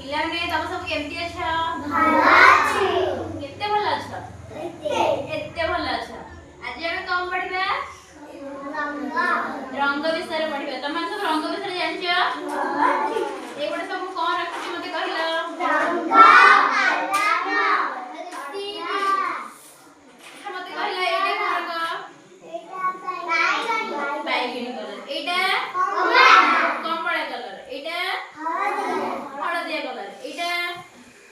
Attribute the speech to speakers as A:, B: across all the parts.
A: पिलाने तब सब केमती अच्छा भला अछि केते भला अच्छा एते भला अच्छा आज हम कम पढ़िबा रंग विषय पढ़िबा तमे सब रंग विषय जानछ एगोटे सब कोन रखछि मते कहला रंग मते कहला एटे रंग बैगनी कलर एटा कमला कलर एटा हळदिया कलर एटा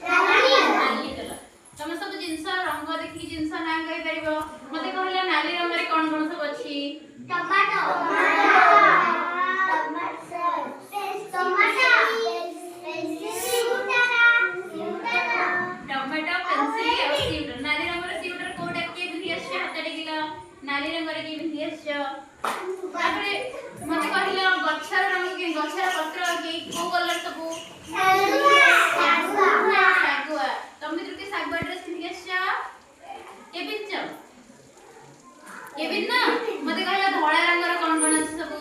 A: नाली कलर तमे सब जिंस रंग देखि जिंस नाम कहि परिबो मते कहला नाली रंग रे कोन कोन सब अछि टमाटो नाली रंग रे की भियस तापरे मते कहला गछर रंग के गछर पत्र के को कलर सब सागुआ तमे तुके सागुआ ड्रेस भियस के बिन ना मते कहला धोळा रंग रे कोन अछि सब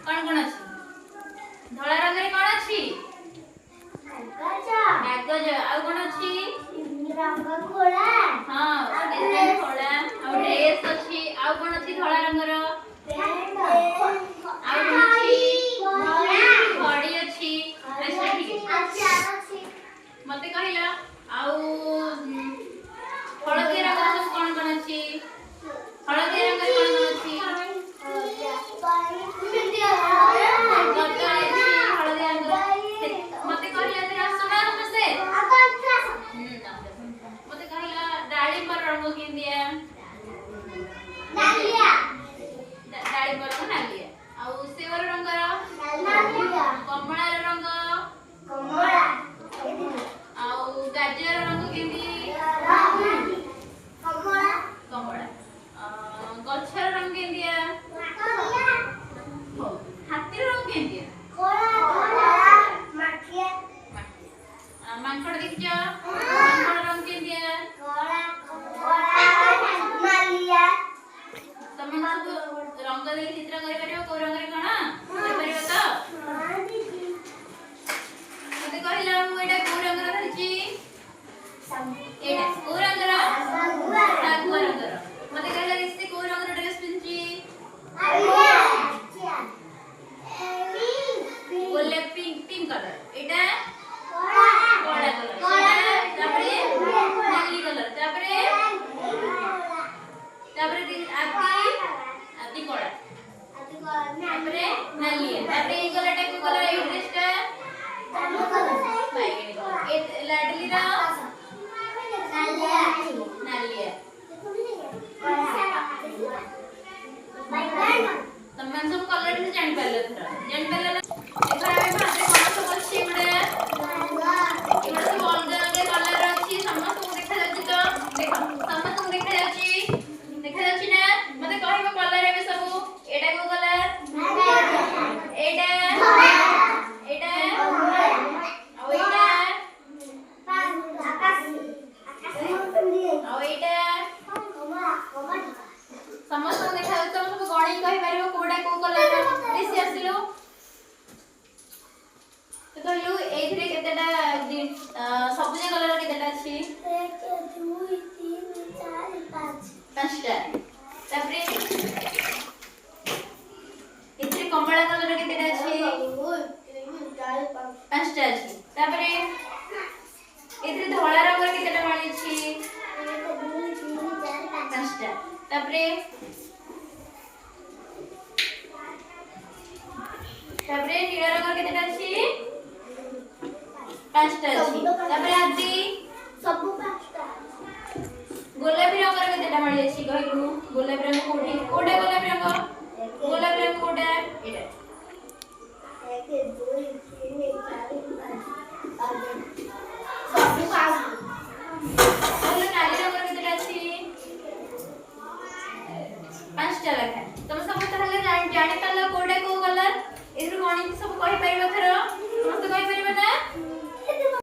A: कोन अछि धोळा रंग रे कोन अछि कागज आ कोन अछि रंग खोला हां एते खोला आ ड्रेस अछि आ कोन अछि धोळा रंग रो पैंट आ कोन अछि घड़ी अछि अच्छा ठीक अछि मते कहला आ हळदी रंग सब कोन कोन अछि हळदी रंग कोन कोन अछि मते कहला तेरा सुना नमस्ते मते कहला डाळिंबर रंग किंदिया नालिया डाळिंबर रंग नालिया आ सेवर रंग नालिया कमळा रंग कमळा आ गाजर रंग किंदी कमळा कमळा गछर रंग किंदिया हाथी रंग किंदिया मांकड़ देखियो मांकड़ रंग के दिया नालिया तमे सब रंग दे चित्र करि परियो को रंग रे कणा करि परियो त मते कहला मु एटा को रंग रे धरछि एटा को रंग रे सागुआ रंग रे मते कहला रिश्ते को रंग रे ड्रेस पिनछि गोलापी पिंक कलर एटा कोड़ा कलर तापरे नाली कलर तापरे आती कोड़ा तापरे नाली तापरे ए कलर टा को कलर ए ड्रेस टा बैगनी कलर ए लाडली रा नालिया तमे सब कलर से जान पाले थरा एथरा एथरा भाते कोन सब अछि बडे एबे सब अलग अलग कलर अछि समस्त को देखा जाछि तो देखो समस्त को देखा जाछि ना मते कहबो कलर एबे सब एटा को कलर एटा एटा आ एटा आकाशी आ एटा समस्त को देखा जाछि तो सब गणी कहि परिबो कोडा को कलर बेसी आसिलो तो कहलु एथरे केतेटा सबुज कलर केतेटा अछि 1 2 3 4 5 पांचटा तापरे एथरे कमला कलर केतेटा अछि 5टा अछि तापरे एथरे धोळा रंग केतेटा माळी अछि 1 2 3 4 5टा तापरे नीला रंग केतेटा अछि 5टा अछि तापरे आदि सब 5टा गोलापी रंग केतेटा माळी अछि कहलु गोलापी